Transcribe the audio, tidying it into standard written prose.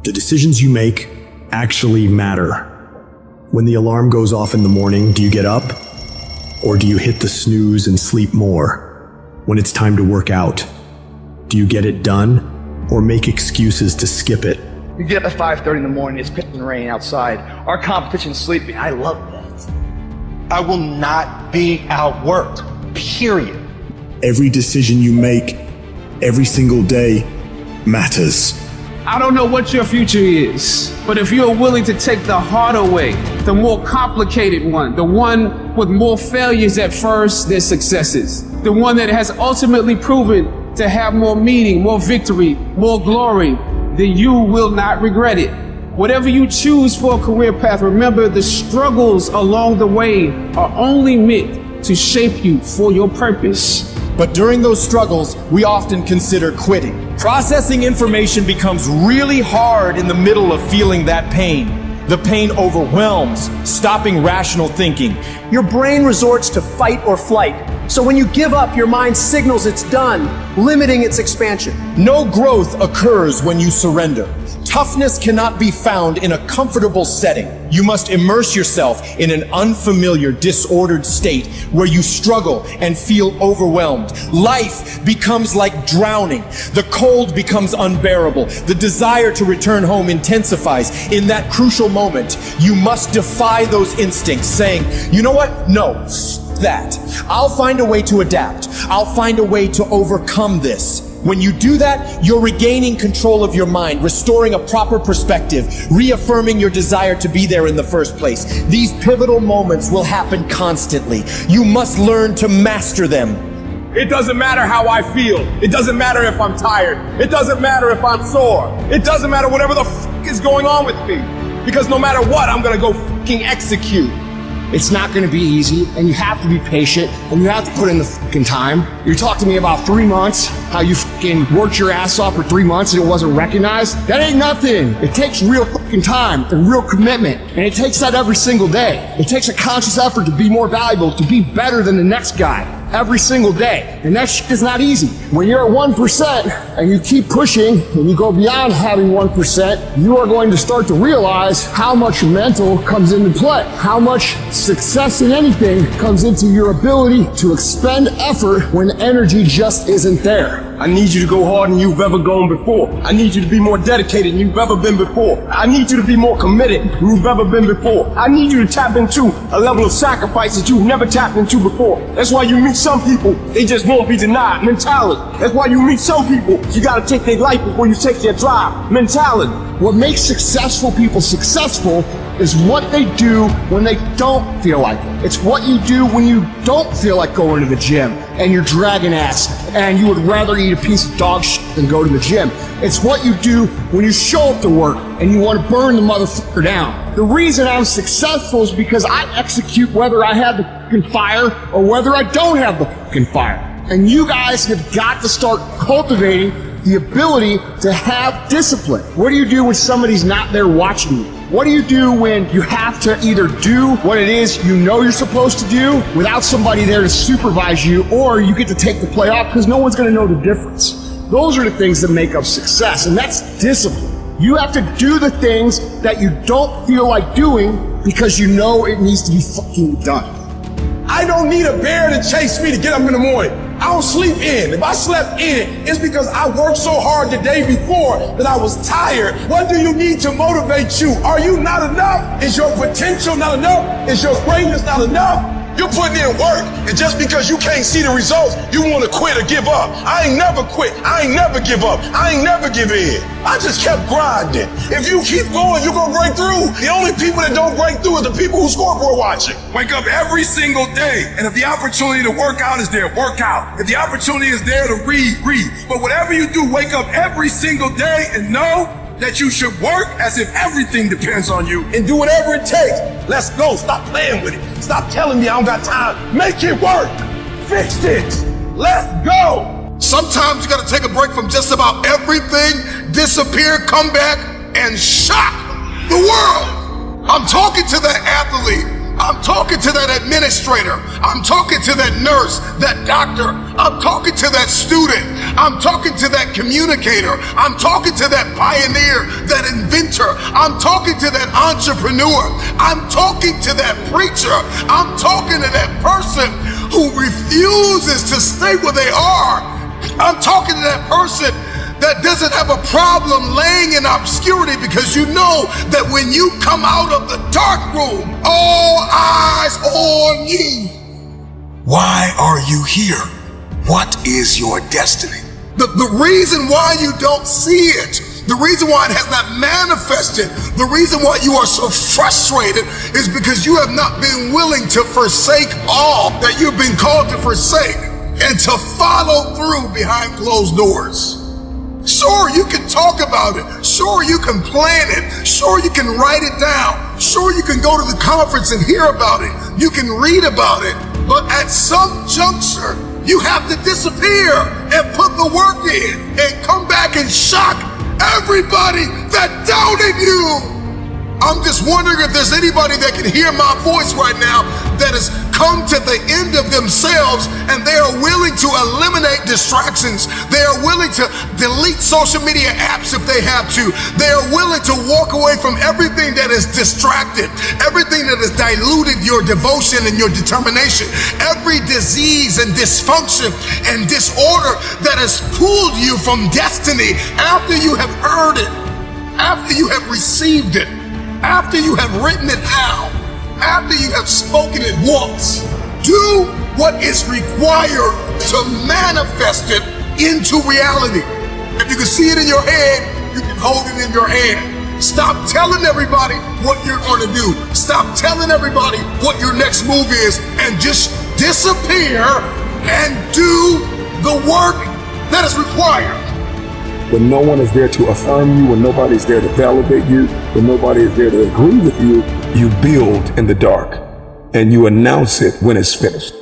The decisions you make actually matter. When the alarm goes off in the morning, do you get up? Or do you hit the snooze and sleep more? When it's time to work out, do you get it done or make excuses to skip it? You get up at 5:30 in the morning, it's pitching rain outside. Our competition's sleeping. I love that. I will not be outworked, period. Every decision you make, every single day, matters. I don't know what your future is, but if you're willing to take the harder way, the more complicated one, the one with more failures at first than successes, the one that has ultimately proven to have more meaning, more victory, more glory, then you will not regret it. Whatever you choose for a career path, remember the struggles along the way are only meant to shape you for your purpose. But during those struggles, we often consider quitting. Processing information becomes really hard in the middle of feeling that pain. The pain overwhelms, stopping rational thinking. Your brain resorts to fight or flight. So when you give up, your mind signals it's done, limiting its expansion. No growth occurs when you surrender. Toughness cannot be found in a comfortable setting. You must immerse yourself in an unfamiliar, disordered state where you struggle and feel overwhelmed. Life becomes like drowning. The cold becomes unbearable. The desire to return home intensifies. In that crucial moment, you must defy those instincts, saying, you know what? No, that. I'll find a way to adapt. I'll find a way to overcome this. When you do that, you're regaining control of your mind, restoring a proper perspective, reaffirming your desire to be there in the first place. These pivotal moments will happen constantly. You must learn to master them. It doesn't matter how I feel. It doesn't matter if I'm tired. It doesn't matter if I'm sore. It doesn't matter whatever the is going on with me. Because no matter what, I'm gonna go execute. It's not going to be easy, and you have to be patient, and you have to put in the fucking time. You talked to me about 3 months, how you fucking worked your ass off for 3 months and it wasn't recognized. That ain't nothing. It takes real fucking time and real commitment, and it takes that every single day. It takes a conscious effort to be more valuable, to be better than the next guy. Every single day. And that shit is not easy. When you're at 1% and you keep pushing and you go beyond having 1%, you are going to start to realize how much mental comes into play. How much success in anything comes into your ability to expend effort when energy just isn't there. I need you to go harder than you've ever gone before. I need you to be more dedicated than you've ever been before. I need you to be more committed than you've ever been before. I need you to tap into a level of sacrifice that you've never tapped into before. That's why you meet some people, they just won't be denied mentality. That's why you meet some people, you gotta take their life before you take their drive mentality. What makes successful people successful is what they do when they don't feel like it. It's what you do when you don't feel like going to the gym and you're dragging ass and you would rather eat a piece of dog shit than go to the gym. It's what you do when you show up to work and you want to burn the motherfucker down. The reason I'm successful is because I execute whether I have the fucking fire or whether I don't have the fucking fire. And you guys have got to start cultivating the ability to have discipline. What do you do when somebody's not there watching you? What do you do when you have to either do what it is you know you're supposed to do without somebody there to supervise you, or you get to take the play off because no one's going to know the difference? Those are the things that make up success, and that's discipline. You have to do the things that you don't feel like doing because you know it needs to be fucking done. I don't need a bear to chase me to get up in the morning. I don't sleep in. If I slept in, it's because I worked so hard the day before that I was tired. What do you need to motivate you? Are you not enough? Is your potential not enough? Is your greatness not enough? You're putting in work, and just because you can't see the results, you want to quit or give up. I ain't never quit. I ain't never give up. I ain't never give in. I just kept grinding. If you keep going, you're going to break through. The only people that don't break through are the people who scoreboard watching. Wake up every single day, and if the opportunity to work out is there, work out. If the opportunity is there to read, read. But whatever you do, wake up every single day and know that you should work as if everything depends on you and do whatever it takes. Let's go. Stop playing with it. Stop telling me I don't got time. Make it work. Fix it. Let's go. Sometimes you got to take a break from just about everything, disappear, come back, and shock the world. I'm talking to the athlete. I'm talking to that administrator. I'm talking to that nurse, that doctor. I'm talking to that student. I'm talking to that communicator. I'm talking to that pioneer, that inventor. I'm talking to that entrepreneur. I'm talking to that preacher. I'm talking to that person who refuses to stay where they are. I'm talking to that person that doesn't have a problem laying in obscurity, because you know that when you come out of the dark room, all eyes on you. Why are you here? What is your destiny? The reason why you don't see it, the reason why it has not manifested, the reason why you are so frustrated is because you have not been willing to forsake all that you've been called to forsake and to follow through behind closed doors. Sure, you can talk about it. Sure, you can plan it. Sure, you can write it down. Sure, you can go to the conference and hear about it. You can read about it. But at some juncture, you have to disappear and put the work in and come back and shock everybody that doubted you. I'm just wondering if there's anybody that can hear my voice right now that has come to the end of themselves and they are willing to eliminate distractions. They are willing to delete social media apps if they have to. They are willing to walk away from everything that is distracted, everything that has diluted your devotion and your determination, every disease and dysfunction and disorder that has pulled you from destiny after you have earned it, after you have received it, after you have written it down, after you have spoken it once. Do what is required to manifest it into reality. If you can see it in your head, you can hold it in your hand. Stop telling everybody what you're going to do. Stop telling everybody what your next move is, and just disappear and do the work that is required. When no one is there to affirm you, when nobody's there to validate you, when nobody is there to agree with you, you build in the dark and you announce it when it's finished.